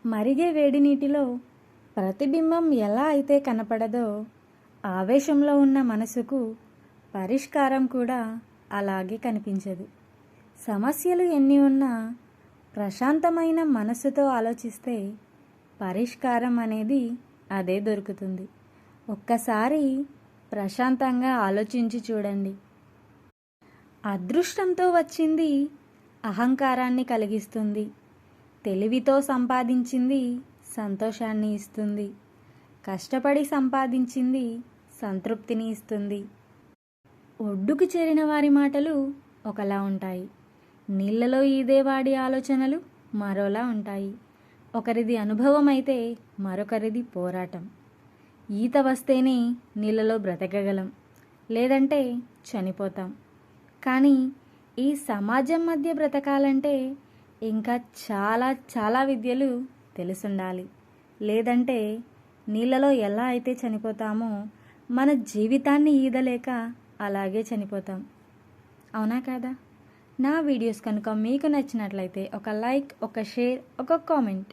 మరిగే వేడి నీటిలో ప్రతిబింబం ఎలా అయితే కనపడదో, ఆవేశంలో ఉన్న మనసుకు పరిష్కారం కూడా అలాగే కనిపించదు. సమస్యలు ఎన్ని ఉన్నా ప్రశాంతమైన మనసుతో ఆలోచిస్తే పరిష్కారం అనేది అదే దొరుకుతుంది. ఒక్కసారి ప్రశాంతంగా ఆలోచించి చూడండి. అదృష్టంతో వచ్చింది అహంకారాన్ని కలిగిస్తుంది. తెలివితో సంపాదించింది సంతోషాన్ని ఇస్తుంది. కష్టపడి సంపాదించింది సంతృప్తిని ఇస్తుంది. ఒడ్డుకు చేరిన వారి మాటలు ఒకలా ఉంటాయి, నీళ్లలో ఈదేవాడి ఆలోచనలు మరోలా ఉంటాయి. ఒకరిది అనుభవం అయితే మరొకరిది పోరాటం. ఈత వస్తేనే నీళ్ళలో బ్రతకగలం, లేదంటే చనిపోతాం. కానీ ఈ సమాజం మధ్య బ్రతకాలంటే ఇంకా చాలా చాలా విద్యలు తెలుసుండాలి. లేదంటే నీళ్ళలో ఎలా అయితే చనిపోతామో మన జీవితాన్ని ఈదలేక అలాగే చనిపోతాం. అవునా కాదా? నా వీడియోస్ కనుక మీకు నచ్చినట్లయితే ఒక లైక్, ఒక షేర్, ఒక కామెంట్.